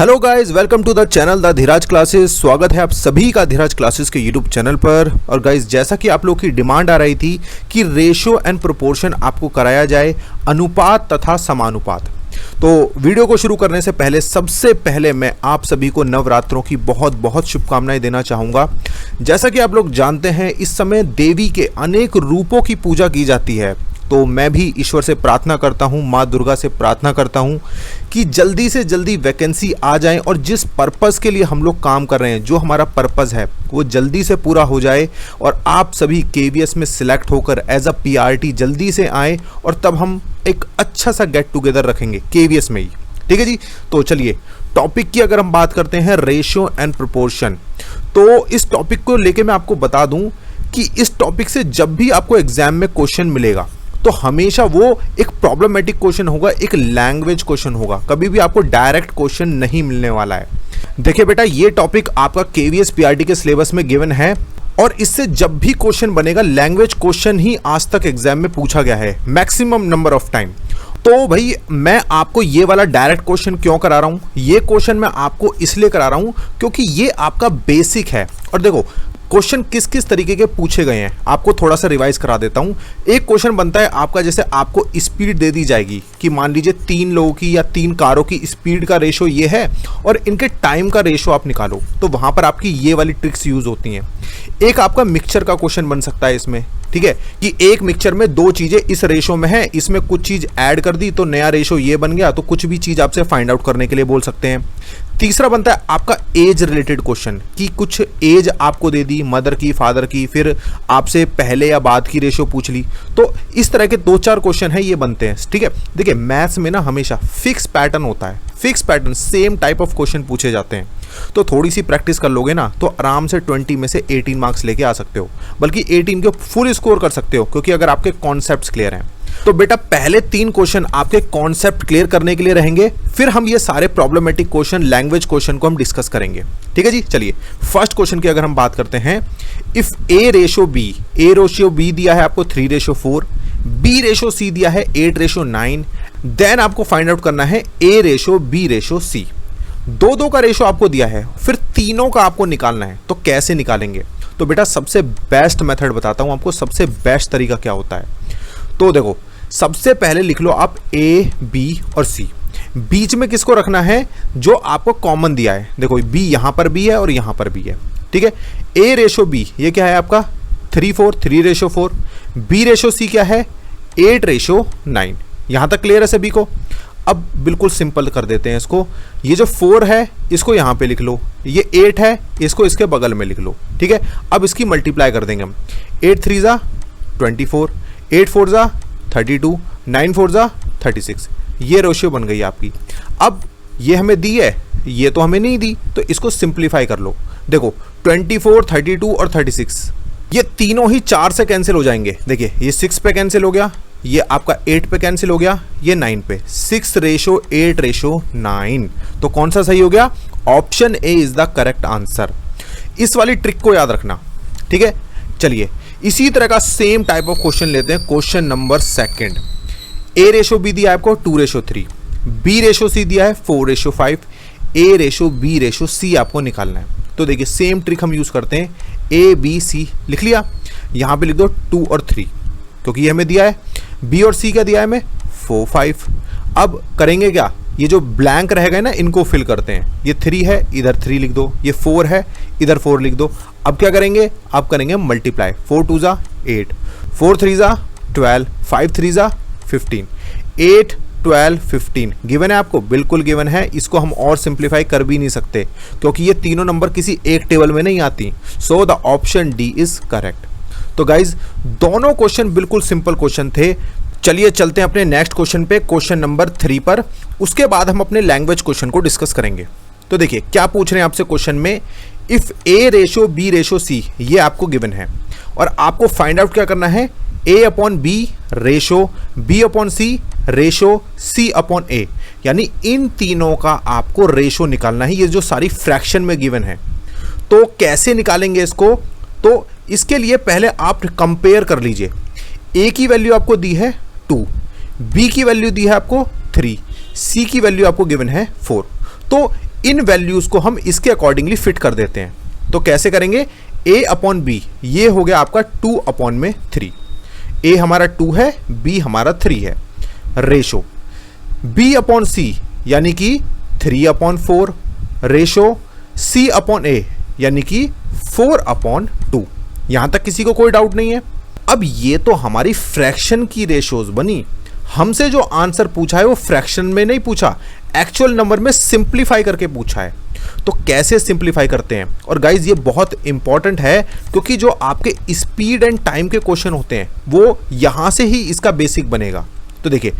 Hello guys, welcome to the channel the Dhiraj classes. स्वागत है आप सभी का धीराज क्लासेस के यूट्यूब चैनल पर। और गाइस, जैसा कि आप लोग की डिमांड आ रही थी कि रेशियो एंड प्रोपोर्शन आपको कराया जाए, अनुपात तथा समानुपात। तो वीडियो को शुरू करने से पहले सबसे पहले मैं आप सभी को नवरात्रों की बहुत बहुत शुभकामनाएं देना चाहूँगा। जैसा कि आप लोग जानते हैं, इस समय देवी के अनेक रूपों की पूजा की जाती है। तो मैं भी ईश्वर से प्रार्थना करता हूँ, माँ दुर्गा से प्रार्थना करता हूँ कि जल्दी से जल्दी वैकेंसी आ जाए और जिस पर्पज़ के लिए हम लोग काम कर रहे हैं, जो हमारा पर्पज़ है, वो जल्दी से पूरा हो जाए और आप सभी केवीएस में सिलेक्ट होकर एज अ पीआरटी जल्दी से आए और तब हम एक अच्छा सा गेट टुगेदर रखेंगे केवीएस में ही। ठीक है जी। तो चलिए, टॉपिक की अगर हम बात करते हैं रेशियो एंड प्रोपोर्शन, तो इस टॉपिक को लेके मैं आपको बता दूं कि इस टॉपिक से जब भी आपको एग्जाम में क्वेश्चन मिलेगा तो हमेशा वो एक प्रॉब्लमेटिक क्वेश्चन होगा, एक लैंग्वेज क्वेश्चन होगा। कभी भी आपको डायरेक्ट क्वेश्चन नहीं मिलने वाला है। देखिए बेटा, ये टॉपिक आपका केवीएस पीआरटी के सिलेबस में गिवन है और इससे जब भी क्वेश्चन बनेगा, लैंग्वेज क्वेश्चन ही आज तक एग्जाम में पूछा गया है मैक्सिमम नंबर ऑफ टाइम। तो भाई, मैं आपको ये वाला डायरेक्ट क्वेश्चन क्यों करा रहा हूँ? ये क्वेश्चन मैं आपको इसलिए करा रहा हूँ क्योंकि ये आपका बेसिक है। और देखो, क्वेश्चन किस किस तरीके के पूछे गए हैं आपको थोड़ा सा रिवाइज करा देता हूं। एक क्वेश्चन बनता है आपका, जैसे आपको स्पीड दे दी जाएगी कि मान लीजिए 3 लोगों की या 3 कारों की स्पीड का रेशो ये है और इनके टाइम का रेशो आप निकालो, तो वहां पर आपकी ये वाली ट्रिक्स यूज होती हैं। एक आपका मिक्सचर का क्वेश्चन बन सकता है इसमें, ठीक है, कि एक मिक्सचर में 2 चीजें इस रेशो में है, इसमें कुछ चीज ऐड कर दी तो नया रेशो ये बन गया, तो कुछ भी चीज आपसे फाइंड आउट करने के लिए बोल सकते हैं। तीसरा बनता है आपका एज रिलेटेड क्वेश्चन, कि कुछ एज आपको दे दी, मदर की, फादर की, फिर आपसे पहले या बाद की रेशो पूछ ली। तो इस तरह के 2-4 क्वेश्चन है, ये बनते हैं। ठीक है, देखिए मैथ्स में ना हमेशा फिक्स पैटर्न होता है, fix pattern, same type of question पूछे जाते हैं। तो थोड़ी सी प्रैक्टिस कर लोगे ना तो आराम से 20 में से 18 मार्क्स लेके आ सकते हो, बल्कि 18 के फुल स्कोर कर सकते हो, क्योंकि अगर आपके कॉन्सेप्ट्स क्लियर हैं। तो बेटा, पहले 3 क्वेश्चन आपके कॉन्सेप्ट क्लियर करने के लिए रहेंगे, फिर हम ये सारे प्रॉब्लमेटिक क्वेश्चन, लैंग्वेज क्वेश्चन को हम डिस्कस करेंगे। ठीक है जी। चलिए, फर्स्ट क्वेश्चन की अगर हम बात करते हैं, इफ ए रेशो बी दिया है आपको 3:4, बी रेशो सी दिया है 8:9, देन आपको फाइंड आउट करना है ए रेशो बी रेशो सी। 2-2 का रेशो आपको दिया है, फिर तीनों का आपको निकालना है। तो कैसे निकालेंगे? तो बेटा, सबसे बेस्ट मेथड बताता हूं आपको, सबसे बेस्ट तरीका क्या होता है। तो देखो, सबसे पहले लिख लो आप ए, बी और सी। बीच में किसको रखना है? जो आपको कॉमन दिया है। देखो, बी यहां पर भी है और यहां पर भी है। ठीक है, ए रेशो बी ये क्या है आपका 3:4, बी रेशो सी क्या है 8:9। यहां तक क्लियर है सभी को? अब बिल्कुल सिंपल कर देते हैं इसको। ये जो 4 है इसको यहां पे लिख लो, ये 8 है इसको इसके बगल में लिख लो। ठीक है, अब इसकी मल्टीप्लाई कर देंगे हम। 8×3 = 24, 8×4 = 32, 9×4 = 36। ये रेशियो बन गई आपकी। अब ये हमें दी है, ये तो हमें नहीं दी, तो इसको सिंप्लीफाई कर लो। देखो, 24, 32 और 36 ये तीनों ही 4 से कैंसिल हो जाएंगे। देखिए, ये 6 पे कैंसिल हो गया, ये आपका 8 पे कैंसिल हो गया, ये 9 पे। 6:8:9। तो कौन सा सही हो गया? Option A is the correct answer. इस वाली ट्रिक को याद रखना। ठीक है, चलिए इसी तरह का सेम टाइप ऑफ क्वेश्चन लेते हैं। Question number 2। ए रेशो बी दिया है आपको 2:3, बी रेशो सी दिया है 4:5, ए रेशो बी रेशो सी आपको निकालना है। तो देखिए, सेम ट्रिक हम यूज करते हैं। ए बी सी लिख लिया, यहां पे लिख दो 2 और 3, क्योंकि ये हमें दिया है। बी और सी का दिया है हमें 4, 5। अब करेंगे क्या? ये जो ब्लैंक रह गए ना, इनको फिल करते हैं। ये 3 है, इधर 3 लिख दो, ये 4 है, इधर 4 लिख दो। अब क्या करेंगे? अब करेंगे मल्टीप्लाई। 4×2 = 8, 4×3 = 12, 5×3 = 15, 8, 12, 15 गिवन है आपको, बिल्कुल गिवन है। इसको हम और सिंप्लीफाई कर भी नहीं सकते, क्योंकि ये तीनों नंबर किसी एक टेबल में नहीं आती। सो the option D is correct. तो गाइज, दोनों क्वेश्चन बिल्कुल सिंपल क्वेश्चन थे। चलिए चलते हैं अपने नेक्स्ट क्वेश्चन पे, क्वेश्चन नंबर 3 पर। उसके बाद हम अपने लैंग्वेज क्वेश्चन को डिस्कस करेंगे। तो देखिए क्या पूछ रहे हैं आपसे क्वेश्चन में, if A ratio B ratio C, ये आपको गिवन है और आपको फाइंड आउट क्या करना है? A/B ratio B/C ratio C/A, यानी इन तीनों का आपको रेशो निकालना है। ये जो सारी फ्रैक्शन में गिवन है, तो कैसे निकालेंगे इसको? तो इसके लिए पहले आप कंपेयर कर लीजिए। ए की वैल्यू आपको दी है 2, बी की वैल्यू दी है आपको 3, सी की वैल्यू आपको गिवन है 4। तो इन वैल्यूज को हम इसके अकॉर्डिंगली फिट कर देते हैं। तो कैसे करेंगे, a अपॉन बी, ये हो गया आपका 2 अपॉन में 3। a हमारा 2 है, b हमारा 3 है। रेशो b अपॉन c यानी कि 3 upon 4, ratio c upon a यानी कि 4 अपॉन 2। यहां तक किसी को कोई डाउट नहीं है। अब ये तो हमारी फ्रैक्शन की रेशोज बनी। हमसे जो आंसर पूछा है वो फ्रैक्शन में नहीं पूछा, एक्चुअल नंबर में सिंप्लीफाई करके पूछा है। तो कैसे सिंप्लीफाई करते हैं, और गाइज ये बहुत इंपॉर्टेंट है क्योंकि जो आपके स्पीड एंड टाइम के क्वेश्चन होते हैं वो यहां से ही इसका बेसिक बनेगा। तो देखिए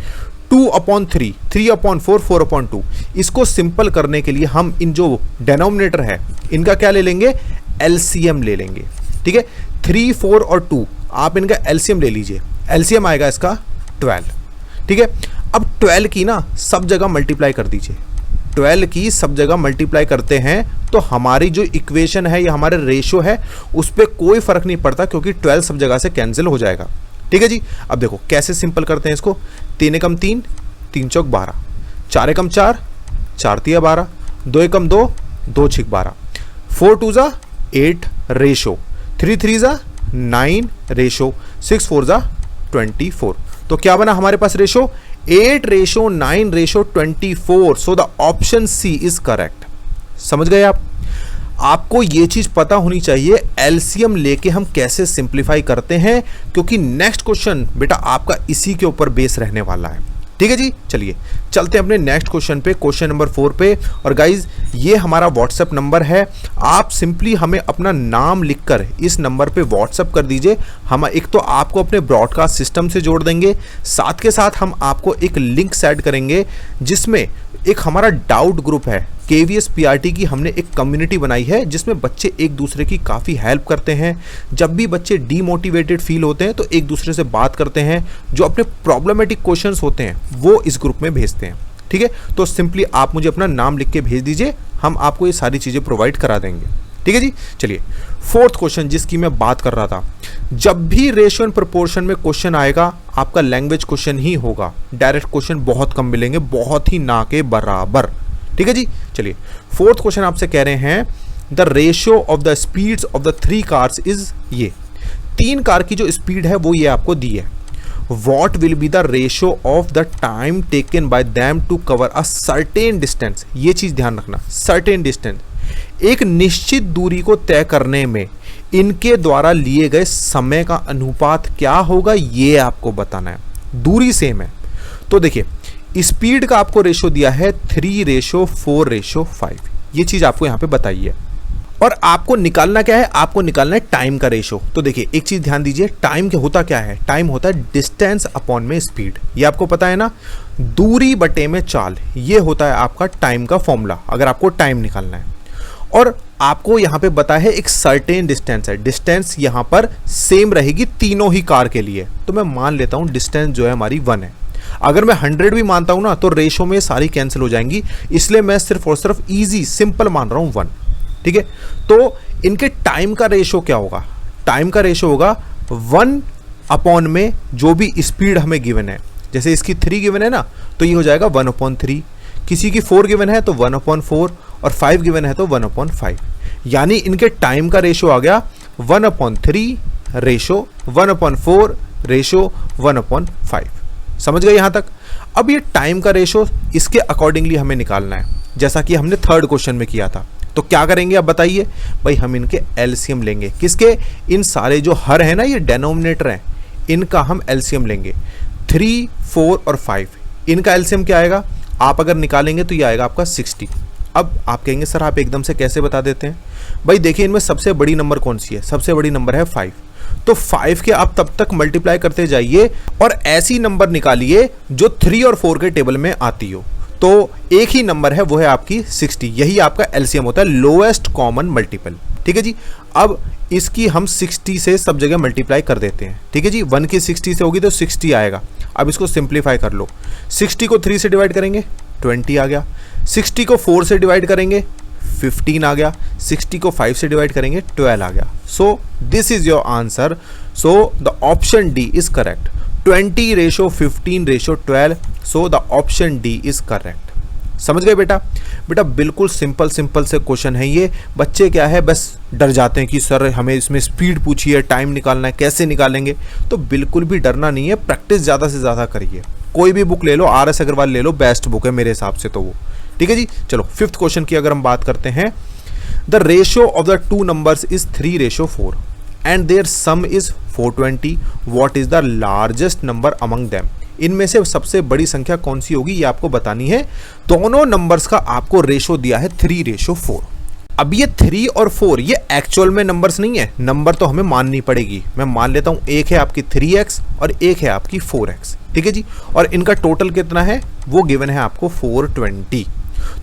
2 अपॉन 3, 3 अपॉन 4, 4 अपॉन 2, इसको सिंपल करने के लिए हम इन जो डेनोमिनेटर है इनका क्या ले लेंगे, एलसीएम ले लेंगे। ठीक है, 3, 4 और 2 आप इनका एलसीएम ले लीजिए। एलसीएम आएगा इसका 12। ठीक है, अब 12 की ना सब जगह मल्टीप्लाई कर दीजिए। 12 की सब जगह मल्टीप्लाई करते हैं तो हमारी जो इक्वेशन है या हमारे रेशो है उस पर कोई फर्क नहीं पड़ता क्योंकि 12 सब जगह से कैंसिल हो जाएगा। ठीक है जी, अब देखो कैसे सिंपल करते हैं इसको। 3 एकम 3, 3 चौक 12, 4 एकम 4, 4 तिया 12, 2 एकम 2, 2 छिक 12, 4 2 जा 8 रेशो, 3 3 जा 9 रेशो, 6 4 जा 24। तो क्या बना हमारे पास ratio, 8 ratio 9 ratio 24। So the option C is correct. समझ गए आप? आपको ये चीज पता होनी चाहिए एलसीएम लेके हम कैसे सिंप्लीफाई करते हैं, क्योंकि नेक्स्ट क्वेश्चन बेटा आपका इसी के ऊपर बेस रहने वाला है। ठीक है जी, चलिए चलते हैं अपने नेक्स्ट क्वेश्चन पे, क्वेश्चन नंबर 4 पे। और गाइज ये हमारा व्हाट्सएप नंबर है, आप सिंपली हमें अपना नाम लिखकर इस नंबर पे व्हाट्सएप कर दीजिए। हम एक तो आपको अपने ब्रॉडकास्ट सिस्टम से जोड़ देंगे, साथ के साथ हम आपको एक लिंक सेंड करेंगे जिसमें एक हमारा डाउट ग्रुप है। केवीएस पीआरटी की हमने एक कम्युनिटी बनाई है जिसमें बच्चे एक दूसरे की काफ़ी हेल्प करते हैं। जब भी बच्चे डीमोटिवेटेड फील होते हैं तो एक दूसरे से बात करते हैं, जो अपने प्रॉब्लमेटिक क्वेश्चंस होते हैं वो इस ग्रुप में भेजते हैं। ठीक है, तो सिंपली आप मुझे अपना नाम लिख के भेज दीजिए, हम आपको ये सारी चीज़ें प्रोवाइड करा देंगे। ठीक है जी, चलिए 4th क्वेश्चन जिसकी मैं बात कर रहा था। जब भी रेशियो एंड प्रोपोर्शन में क्वेश्चन आएगा आपका लैंग्वेज क्वेश्चन ही होगा, डायरेक्ट क्वेश्चन बहुत कम मिलेंगे, बहुत ही ना के बराबर। ठीक है जी, चलिए 4th क्वेश्चन आपसे कह रहे हैं the ratio of the speeds of the 3 cars is, ये 3 कार की जो स्पीड है वो ये आपको दी है। What will be the ratio of the time taken by them to cover a certain distance? ये चीज ध्यान रखना, certain distance, एक निश्चित दूरी को तय करने में इनके द्वारा लिए गए समय का अनुपात क्या होगा ये आपको बताना है। दूरी सेम है तो देखिए स्पीड का आपको रेशो दिया है 3 रेशो 4 रेशो 5, ये चीज आपको यहां पे बताई है। और आपको निकालना क्या है, आपको निकालना है टाइम का रेशो। तो देखिए एक चीज ध्यान दीजिए, टाइम क्या होता क्या है, टाइम होता है डिस्टेंस अपॉन में स्पीड, ये आपको पता है ना, दूरी बटे में चाल, ये होता है आपका टाइम का फॉर्मूला अगर आपको टाइम निकालना है। और आपको यहाँ पे बताया है एक सर्टेन डिस्टेंस है, डिस्टेंस यहाँ पर सेम रहेगी तीनों ही कार के लिए। तो मैं मान लेता हूँ डिस्टेंस जो है हमारी 1 है। अगर मैं 100 भी मानता हूँ ना तो रेशो में सारी कैंसिल हो जाएंगी, इसलिए मैं सिर्फ और सिर्फ इजी सिंपल मान रहा हूँ 1। ठीक है, तो इनके टाइम का रेशो क्या होगा, टाइम का रेशो होगा 1 अपॉन में जो भी स्पीड हमें गिवन है। जैसे इसकी 3 गिवन है ना तो ये हो जाएगा 1/3, किसी की 4 गिवन है तो 1/4 और 5 गिवन है तो 1/5, यानी इनके टाइम का रेशो आ गया 1/3 रेशो 1/4 रेशो 1/5। समझ गए यहां तक? अब ये टाइम का रेशो इसके अकॉर्डिंगली हमें निकालना है, जैसा कि हमने 3rd क्वेश्चन में किया था। तो क्या करेंगे अब बताइए भाई, हम इनके एलसीएम लेंगे। किसके? इन सारे जो हर है ना ये डेनोमिनेटर हैं, इनका हम एलसीएम लेंगे। 3 4 और 5 इनका एलसीएम क्या आएगा, आप अगर निकालेंगे तो ये आएगा आपका 60। अब आप कहेंगे सर आप एकदम से कैसे बता देते हैं? भाई देखिए इनमें सबसे बड़ी नंबर कौन सी है, सबसे बड़ी नंबर है 5। तो 5 के आप तब तक मल्टीप्लाई करते जाइए और ऐसी नंबर निकालिए जो 3 और 4 के टेबल में आती हो। तो एक ही नंबर है वो है आपकी 60, यही आपका एलसीएम होता है, लोएस्ट कॉमन मल्टीपल। ठीक है जी, अब इसकी हम 60 से सब जगह मल्टीप्लाई कर देते हैं। ठीक है जी, 1 की 60 से होगी तो 60 आएगा। अब इसको सिंप्लीफाई कर लो, 60 को 3 से डिवाइड करेंगे 20 आ गया, 60 को 4 से डिवाइड करेंगे 15 आ गया, 60 को 5 से डिवाइड करेंगे 12 आ गया। So this is your answer. So the option D is correct, 20 ratio 15 ratio 12। So the option D is correct. समझ गए बेटा? बेटा बिल्कुल सिंपल सिंपल से क्वेश्चन है ये। बच्चे क्या है बस डर जाते हैं कि सर हमें इसमें स्पीड पूछिए, टाइम निकालना है, कैसे निकालेंगे। तो बिल्कुल भी डरना नहीं है, प्रैक्टिस ज़्यादा से ज़्यादा करिए। कोई भी बुक ले लो, RS अग्रवाल ले लो, बेस्ट बुक है मेरे हिसाब से तो वो। ठीक है जी। चलो 5th क्वेश्चन की अगर हम बात करते हैं, the ratio of the two numbers is 3:4 and their sum is 420, what is the largest number among them. इनमें से सबसे बड़ी संख्या कौन सी होगी ये आपको बतानी है। दोनों नंबर्स का आपको रेशो दिया है 3:4। अब ये 3 और 4 ये एक्चुअल में नंबर्स नहीं है, नंबर तो हमें माननी पड़ेगी। मैं मान लेता हूं एक है आपकी 3x और एक है आपकी 4x। ठीक है जी। और इनका टोटल कितना है वो गिवन है आपको 420।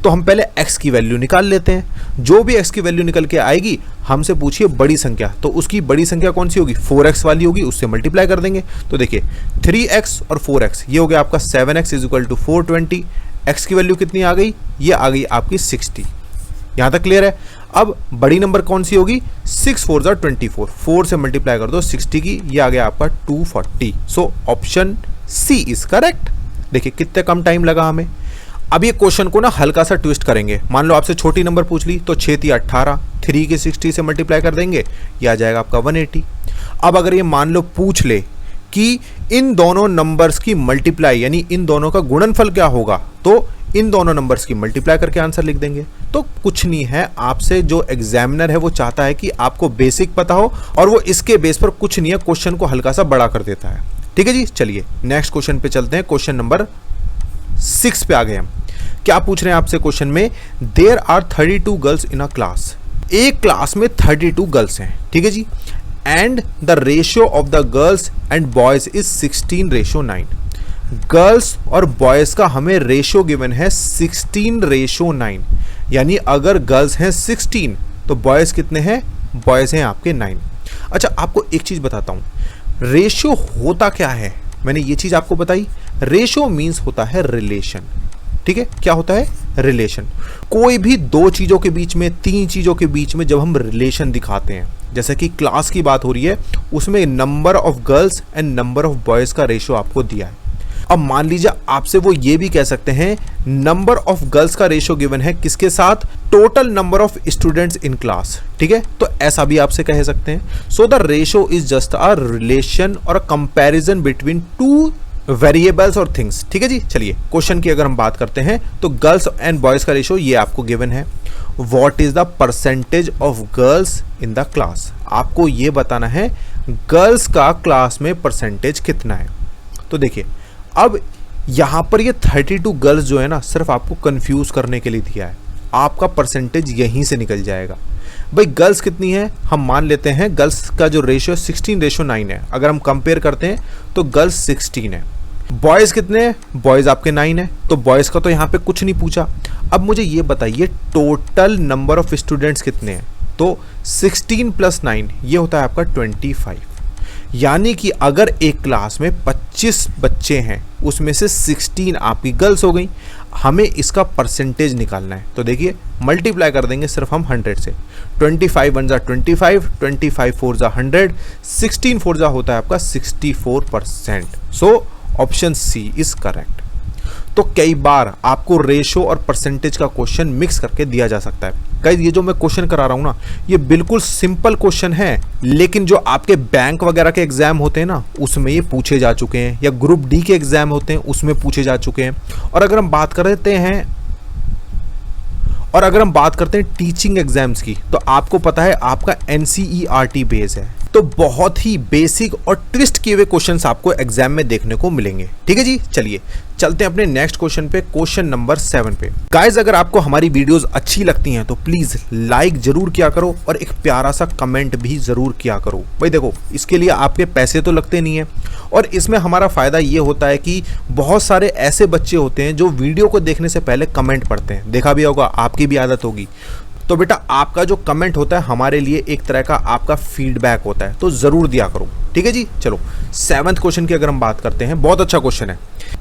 तो हम पहले x की वैल्यू निकाल लेते हैं। जो भी x की वैल्यू निकल के आएगी हमसे पूछिए बड़ी संख्या, तो उसकी बड़ी संख्या कौन सी होगी, 4x वाली होगी, उससे मल्टीप्लाई कर देंगे। तो देखिए 3x और 4x ये हो गया आपका 7x = 420। x की वैल्यू कितनी आ गई, ये आ गई आपकी 60। यहां तक क्लियर है। अब बड़ी नंबर कौन सी होगी, 6 4 = 24, 4 से मल्टीप्लाई कर दो 60 की, ये आ गया आपका 240। So option C is correct. देखिए कितने कम टाइम लगा हमें। अब ये क्वेश्चन को ना हल्का सा ट्विस्ट करेंगे। मान लो आपसे छोटी नंबर पूछ ली तो 6 × 18, 3 की 60 से मल्टीप्लाई कर देंगे, ये आ जाएगा आपका 180। अब अगर ये मान लो पूछ ले कि इन दोनों नंबर्स की मल्टीप्लाई यानी इन दोनों का गुणनफल क्या होगा, तो इन दोनों नंबर्स की मल्टीप्लाई करके आंसर लिख देंगे। तो कुछ नहीं है, आपसे जो एग्जामिनर है वो चाहता है कि आपको बेसिक पता हो और वो इसके बेस पर कुछ नहीं है, क्वेश्चन को हल्का सा बड़ा कर देता है। ठीक है जी। चलिए नेक्स्ट क्वेश्चन पे चलते हैं। क्वेश्चन नंबर 6 पे आ गए हम। क्या पूछ रहे हैं आपसे क्वेश्चन में, there are 32 girls in a class. एक क्लास में 32 गर्ल्स हैं। ठीक है जी। And the ratio of the girls and boys is 16:9। Girls और बॉयज का हमें रेशियो गिवन है 16:9, यानी अगर गर्ल्स हैं 16 तो बॉयज कितने हैं, बॉयज हैं आपके 9। अच्छा आपको एक चीज बताता हूं, रेशियो होता क्या है, मैंने ये चीज आपको बताई। रेशियो मींस होता है रिलेशन। ठीक है, क्या होता है, रिलेशन। कोई भी दो चीजों के बीच में, तीन चीजों के बीच में जब हम रिलेशन दिखाते हैं, जैसे कि क्लास की बात हो रही है, उसमें number of girls and number of boys का रेशियो आपको दिया है। अब मान लीजिए आपसे वो ये भी कह सकते हैं नंबर ऑफ गर्ल्स का रेशियो गिवन है किसके साथ, total number of students in class. ठीक है, तो ऐसा भी आपसे कह सकते हैं। So the ratio is just a relation और a comparison between two variables और थिंग्स। ठीक है जी। चलिए क्वेश्चन की अगर हम बात करते हैं तो गर्ल्स एंड बॉयज का रेशियो ये आपको गिवन है। What is the percentage of girls in the class, आपको ये बताना है गर्ल्स का क्लास में परसेंटेज कितना है। तो देखिए अब यहां पर ये 32 गर्ल्स जो है ना, सिर्फ आपको कंफ्यूज करने के लिए दिया है। आपका परसेंटेज यहीं से निकल जाएगा। भाई गर्ल्स कितनी है, हम मान लेते हैं गर्ल्स का जो रेशियो 16:9 है। अगर हम कंपेयर करते हैं तो गर्ल्स 16 है। बॉयज कितने हैं, बॉयज आपके 9 है। तो बॉयज का तो यहाँ पे कुछ नहीं पूछा। अब मुझे ये बताइए टोटल नंबर ऑफ स्टूडेंट्स कितने हैं, तो 16 + 9 ये होता है आपका 25। यानी कि अगर एक क्लास में 25 बच्चे हैं उसमें से 16 आपकी गर्ल्स हो गई। हमें इसका परसेंटेज निकालना है। तो देखिए मल्टीप्लाई कर देंगे सिर्फ हम 100 से। 25 1 = 25, 25 4 = 100, 16 4 = होता है आपका 64%। So option C is correct. तो कई बार आपको रेशो और परसेंटेज का क्वेश्चन मिक्स करके दिया जा सकता है। गाइस ये जो मैं क्वेश्चन करा रहा हूं ना, ये बिल्कुल सिंपल क्वेश्चन है, लेकिन जो आपके बैंक वगैरह के एग्जाम होते हैं ना, उसमें ये पूछे जा चुके हैं, या ग्रुप डी के एग्जाम होते हैं उसमें पूछे जा चुके हैं। और अगर हम बात करते हैं टीचिंग एग्जाम्स की, तो आपको पता है आपका NCERT बेस है। तो बहुत ही बेसिक और ट्विस्ट किए हुए क्वेश्चंस आपको एग्जाम में देखने को मिलेंगे। ठीक है जी। चलिए चलते हैं अपने नेक्स्ट क्वेश्चन पे, क्वेश्चन नंबर 7 पे। गाइस अगर आपको हमारी वीडियोस अच्छी लगती हैं तो प्लीज लाइक जरूर किया करो और एक प्यारा सा कमेंट भी जरूर किया करो। भाई देखो इसके लिए आपके पैसे तो लगते नहीं है, और इसमें हमारा फायदा ये होता है कि बहुत सारे ऐसे बच्चे होते हैं जो वीडियो को देखने से पहले कमेंट पढ़ते हैं। देखा भी होगा, आपकी भी आदत होगी। तो बेटा आपका जो कमेंट होता है हमारे लिए एक तरह का आपका फीडबैक होता है, तो जरूर दिया करो। ठीक है जी। चलो 7th क्वेश्चन की अगर हम बात करते हैं, बहुत अच्छा क्वेश्चन है।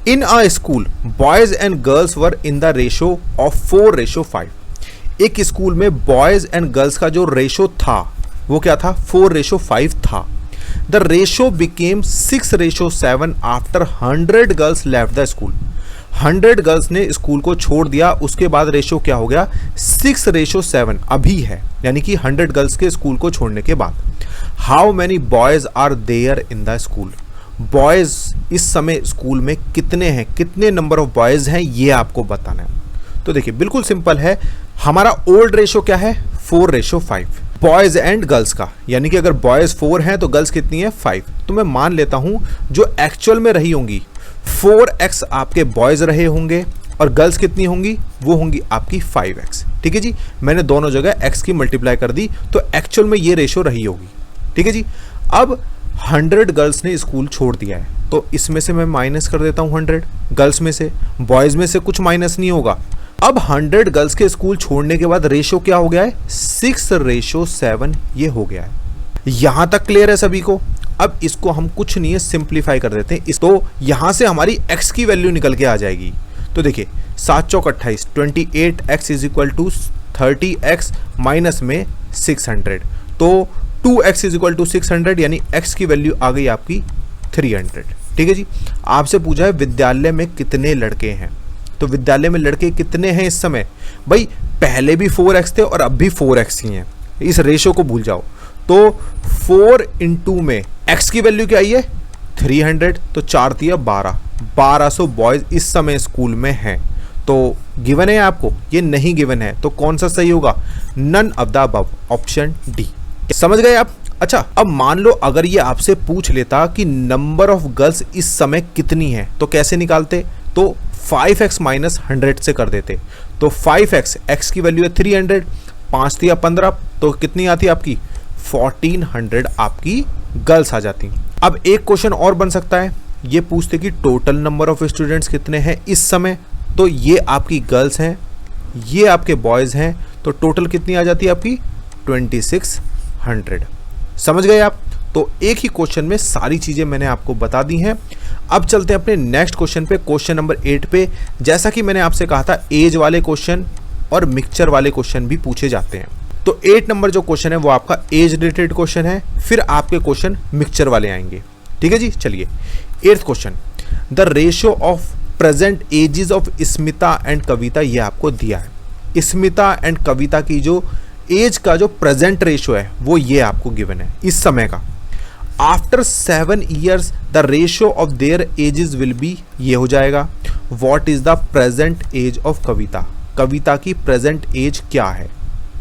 In a school boys and girls were in the ratio of 4:5। एक स्कूल में बॉयज एंड गर्ल्स का जो रेशो था वो क्या था, 4:5 था। The ratio became 6:7 after 100 girls left the school. 100 girls ने स्कूल को छोड़ दिया, उसके बाद रेशो क्या हो गया 6:7 अभी है, यानी कि 100 गर्ल्स के स्कूल को छोड़ने के बाद। How many boys are there in the school, boys इस समय स्कूल में कितने हैं, कितने नंबर ऑफ बॉयज हैं ये आपको बताना है। तो देखिए बिल्कुल सिंपल है, हमारा ओल्ड रेशो क्या है 4:5 बॉयज एंड गर्ल्स का, यानी कि अगर बॉयज 4 हैं तो गर्ल्स कितनी है 5। तो मैं मान लेता हूं जो एक्चुअल में रही होंगी 4x आपके बॉयज रहे होंगे और गर्ल्स कितनी होंगी, वो होंगी आपकी 5x। ठीक है जी, मैंने दोनों जगह x की मल्टीप्लाई कर दी तो एक्चुअल में ये रेशो रही होगी। ठीक है जी, अब 100 गर्ल्स ने स्कूल छोड़ दिया है तो इसमें से मैं माइनस कर देता हूं 100 गर्ल्स में से, बॉयज में से कुछ माइनस नहीं होगा। अब 100 गर्ल्स के स्कूल छोड़ने के बाद रेशो क्या हो गया है 6:7 ये हो गया है। यहां तक क्लियर है सभी को। अब इसको हम कुछ नहीं है सिंप्लीफाई कर देते हैं, तो यहां से हमारी x की वैल्यू निकल के आ जाएगी। तो देखिए 7 चौक 28, 28x is equal to 30x minus में 600, तो 2x इज इक्वल टू 600 यानी x की वैल्यू आ गई आपकी 300। ठीक है जी, आपसे पूछा है विद्यालय में कितने लड़के हैं, तो विद्यालय में लड़के कितने हैं इस समय, भाई पहले भी 4x थे और अब भी 4x ही हैं, इस रेशो को भूल जाओ। तो 4 into में x की वैल्यू क्या आई है 300, तो 4 दिया 1200 बॉयज इस समय स्कूल में हैं। तो गिवन है आपको, ये नहीं गिवन है, तो कौन सा सही होगा, none of the above, option D. समझ गए आप। अच्छा अब मान लो अगर ये आपसे पूछ लेता कि नंबर ऑफ गर्ल्स इस समय कितनी है, तो कैसे निकालते, तो 5x माइनस 100 से कर देते। तो 5x, x की वैल्यू है 300, 5 दिया 15, तो कितनी आती है आपकी 1400 आपकी गर्ल्स आ जाती। अब एक क्वेश्चन और बन सकता है, ये पूछते कि टोटल नंबर ऑफ स्टूडेंट्स कितने हैं इस समय, तो ये आपकी गर्ल्स हैं, ये आपके बॉयज हैं, तो टोटल कितनी आ जाती है आपकी 2600। समझ गए आप। तो एक ही क्वेश्चन में सारी चीजें मैंने आपको बता दी हैं। अब चलते हैं अपने नेक्स्ट क्वेश्चन पे, क्वेश्चन नंबर 8 पे। जैसा कि मैंने आपसे कहा था एज वाले क्वेश्चन और मिक्सचर वाले क्वेश्चन भी पूछे जाते हैं। तो 8 नंबर जो क्वेश्चन है वो आपका एज रिलेटेड क्वेश्चन है, फिर आपके क्वेश्चन मिक्सचर वाले आएंगे। ठीक है जी, चलिए 8th question, the ratio of present ages of Smita and Kavita, ये आपको दिया है। स्मिता एंड कविता की जो एज का जो प्रेजेंट रेशियो है वो ये आपको गिवन है इस समय का। After 7 years the ratio of their ages will be, ये हो जाएगा। What is the present age of Kavita, Kavita की प्रेजेंट एज क्या है।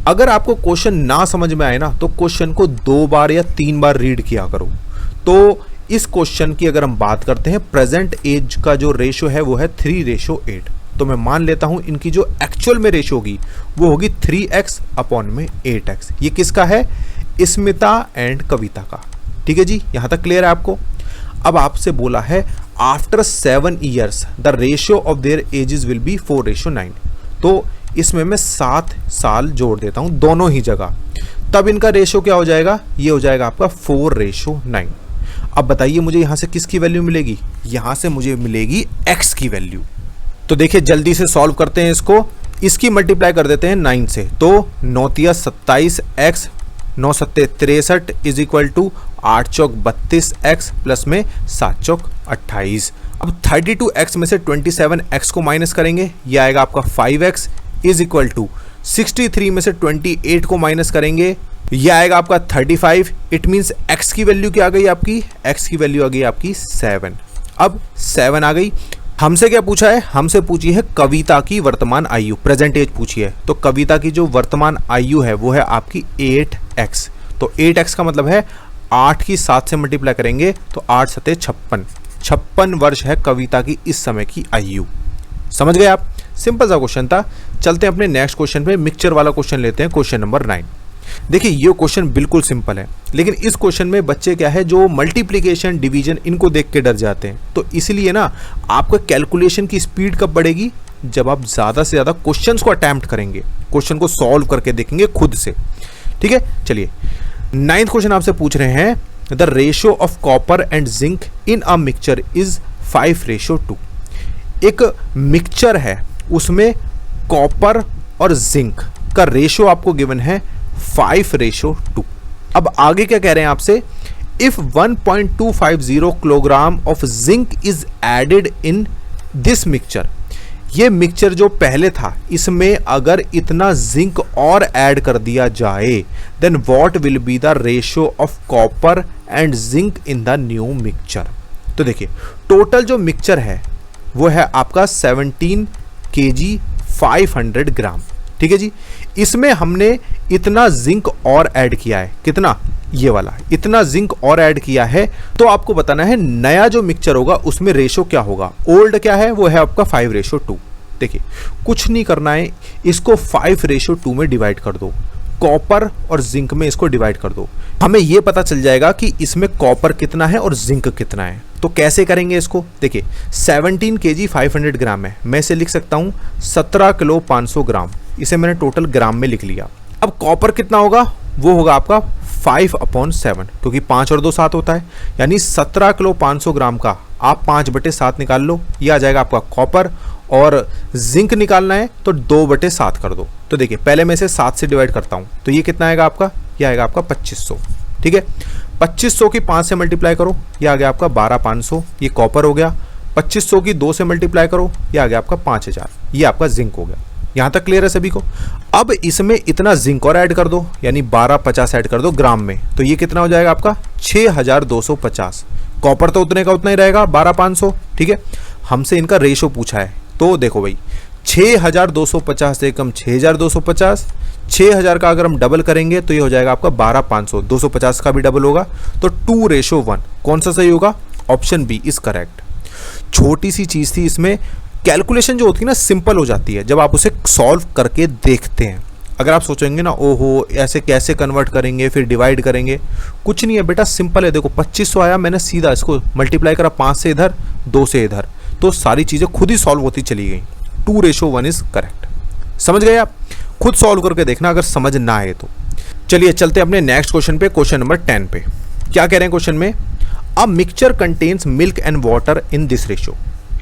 अगर आपको क्वेश्चन ना समझ में आए ना तो क्वेश्चन को 2 बार या 3 बार रीड किया करो। तो इस क्वेश्चन की अगर हम बात करते हैं, प्रेजेंट एज का जो रेशियो है वो है 3:8। तो मैं मान लेता हूं इनकी जो एक्चुअल में रेशियो होगी वो होगी 3x अपॉन में 8x। ये किसका है, स्मिता एंड कविता का। ठीक है जी, यहां तक क्लियर है आपको। अब आपसे बोला है after 7 years the ratio of their ages will B 4:9। तो इसमें मैं 7 साल जोड़ देता हूं दोनों ही जगह, तब इनका रेशियो क्या हो जाएगा, ये हो जाएगा आपका 4:9। अब बताइए मुझे यहां से किसकी वैल्यू मिलेगी, यहां से मुझे मिलेगी x की वैल्यू। तो देखिए जल्दी से सॉल्व करते हैं इसको, इसकी मल्टीप्लाई कर देते हैं 9 से। तो 9 तिया 27 x, 9 सत्ते 63 इज इक्वल टू 8 चौक 32 x प्लस में 7 चौक 28। अब 32x में से 27x को माइनस करेंगे, ये आएगा आपका 5x इज इक्वल टू 63 में से 28 को माइनस करेंगे, ये आएगा आपका 35। इट मीन्स x की वैल्यू क्या आ गई आपकी, x की वैल्यू आ गई आपकी 7। अब 7 आ गई। हमसे क्या पूछा है, हमसे पूछी है कविता की वर्तमान आयु, प्रेजेंट एज पूछी है। तो कविता की जो वर्तमान आयु है वो है आपकी 8x। तो 8x का मतलब है 8 की 7 से मल्टीप्लाई करेंगे तो 8 सत्ते 56 वर्ष है कविता की इस समय की आयु। समझ गए आप, सिंपल सा क्वेश्चन था। चलते हैं अपने नेक्स्ट क्वेश्चन पे, मिक्सचर वाला क्वेश्चन लेते हैं, क्वेश्चन नंबर 9। देखिए ये क्वेश्चन बिल्कुल सिंपल है, लेकिन इस क्वेश्चन में बच्चे क्या है जो मल्टीप्लिकेशन डिवीजन इनको देख के डर जाते हैं। तो इसलिए ना आपका कैलकुलेशन की स्पीड कब बढ़ेगी, जब आप ज़्यादा से ज़्यादा क्वेश्चंस को अटेम्प्ट करेंगे, क्वेश्चन को सॉल्व करके देखेंगे खुद से। ठीक है, चलिए 9th क्वेश्चन आपसे पूछ रहे हैं, the ratio of copper and zinc in a mixture is 5:2। एक मिक्सचर है उसमें कॉपर और जिंक का रेशियो आपको गिवन है 5:2। अब आगे क्या कह रहे हैं आपसे, if 1.250 kilogram of zinc is added in this mixture, ये मिक्सचर जो पहले था इसमें अगर इतना जिंक और ऐड कर दिया जाए then what will be the ratio of copper and zinc in the new mixture. तो देखिए टोटल जो मिक्सचर है वो है आपका 17 kg 500 ग्राम, ठीक है जी। इसमें हमने इतना जिंक और ऐड किया है, कितना, ये वाला इतना जिंक और ऐड किया है। तो आपको बताना है नया जो मिक्सचर होगा उसमें रेशो क्या होगा। ओल्ड क्या है, वो है आपका 5:2। देखिए कुछ नहीं करना है, इसको 5:2 में डिवाइड कर दो, कॉपर और जिंक में इसको डिवाइड कर दो, हमें ये पता चल जाएगा कि इसमें कॉपर कितना है और जिंक कितना है। तो कैसे करेंगे इसको, देखिए 17 kg 500 ग्राम है, मैं इसे लिख सकता हूँ 17 किलो 500 ग्राम, इसे मैंने टोटल ग्राम में लिख लिया। अब कॉपर कितना होगा, वो होगा आपका 5/7, क्योंकि 5 और 2 7 होता है, यानी 17 किलो 500 ग्राम का आप 5/7 निकाल लो, ये आ जाएगा आपका कॉपर। और जिंक निकालना है तो 2/7 कर दो। तो देखिए पहले मैं इसे 7 से डिवाइड करता हूँ, तो ये कितना आएगा आपका, ये आएगा आपका 2500, ठीक है। 2500 की 5 से मल्टीप्लाई करो, ये आ गया आपका 12,500, ये कॉपर हो गया। 2500 की 2 से मल्टीप्लाई करो, ये आ गया आपका 5000, ये आपका जिंक हो गया। यहाँ तक क्लियर है सभी को। अब इसमें इतना जिंक और ऐड कर दो, यानी 1250 ऐड कर दो ग्राम में, तो ये कितना हो जाएगा आपका 6250। कॉपर तो उतने का उतना ही रहेगा 12,500, ठीक है। हमसे इनका रेशो पूछा है, तो देखो भाई 6250 से कम 6250, 6000 का अगर हम डबल करेंगे तो ये हो जाएगा आपका 12,500, 250 का भी डबल होगा, तो 2:1। कौन सा सही होगा, ऑप्शन बी इज करेक्ट। छोटी सी चीज थी, इसमें कैलकुलेशन जो होती है ना सिंपल हो जाती है जब आप उसे सॉल्व करके देखते हैं। अगर आप सोचेंगे ना ओहो ऐसे कैसे कन्वर्ट करेंगे, फिर डिवाइड करेंगे, कुछ नहीं है बेटा, सिंपल है। देखो 2500 आया, मैंने सीधा इसको मल्टीप्लाई करा 5 से इधर, 2 से इधर, तो सारी चीज़ें खुद ही सॉल्व होती चली गई। 2:1 इज करेक्ट। समझ गए आप, खुद सॉल्व करके देखना अगर समझ ना आए तो। चलिए चलते हैं अपने नेक्स्ट क्वेश्चन पे, क्वेश्चन नंबर 10 पे। क्या कह रहे हैं क्वेश्चन में, a mixture contains milk and water in this ratio.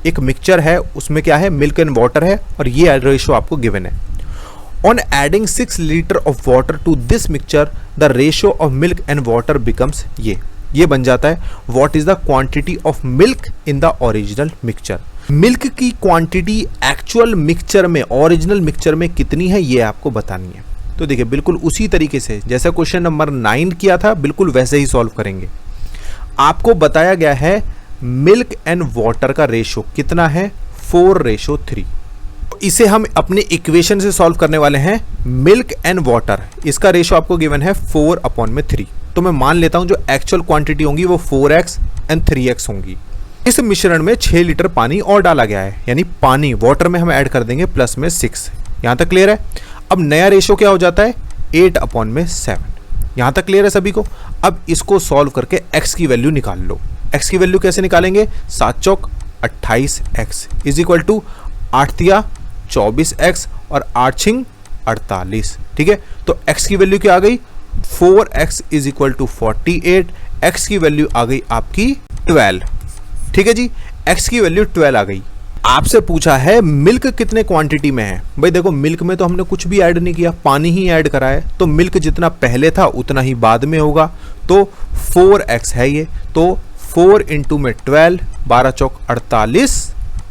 एक मिक्सचर है, उसमें क्या है, मिल्क एंड वाटर है, और ये रेशियो आपको गिवन है। On adding 6 litre of water to this mixture the ratio of milk and water becomes, ये बन जाता है what is the quantity of milk in the original mixture. Milk की क्वांटिटी एक्चुअल मिक्सचर में, original mixture में कितनी है, ये आपको बतानी है। तो देखिए बिल्कुल उसी तरीके से जैसा क्वेश्चन नंबर 9 किया था, बिल्कुल वैसे ही सॉल्व करेंगे। आपको बताया गया है मिल्क एंड वाटर का रेशियो कितना है, 4:3। इसे हम अपने इक्वेशन से सॉल्व करने वाले हैं। मिल्क एंड वाटर, इसका रेशियो आपको गिवन है 4/3। तो मैं मान लेता हूं जो एक्चुअल क्वांटिटी होंगी वो 4x एंड 3x होंगी। इस मिश्रण में 6 लीटर पानी और डाला गया है, यानी पानी वाटर में हम ऐड कर देंगे प्लस में 6। यहां तक क्लियर है। अब नया रेशियो क्या हो जाता है, 8/7। यहां तक क्लियर है सभी को। अब इसको सॉल्व करके x की वैल्यू निकाल लो। x की वैल्यू कैसे निकालेंगे, 7 चौक 28x इज इक्वल टू 8 तिया 24x और 8 छिंग 48, ठीक है। तो x की वैल्यू क्या आ गई, 4x is equal to 48, x की वैल्यू आ गई आपकी 12, ठीक है जी। x की वैल्यू 12 आ गई। आपसे पूछा है मिल्क कितने क्वांटिटी में है। भाई देखो मिल्क में तो हमने कुछ भी ऐड नहीं किया, पानी ही ऐड करा है, तो मिल्क जितना पहले था उतना ही बाद में होगा। तो 4x है ये, तो 4 इंटू में 12, 12 चौक 48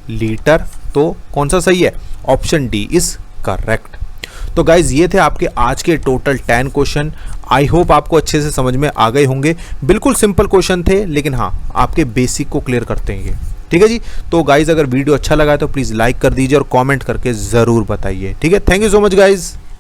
लीटर। तो कौन सा सही है, ऑप्शन डी इज करेक्ट। तो गाइज ये थे आपके आज के टोटल 10 क्वेश्चन। आई होप आपको अच्छे से समझ में आ गए होंगे। बिल्कुल सिंपल क्वेश्चन थे, लेकिन हाँ आपके बेसिक को क्लियर करते हैं ये, ठीक है जी। तो गाइज अगर वीडियो अच्छा लगा है तो प्लीज़ लाइक कर दीजिए और कमेंट करके ज़रूर बताइए, ठीक है। Thank you so much guys.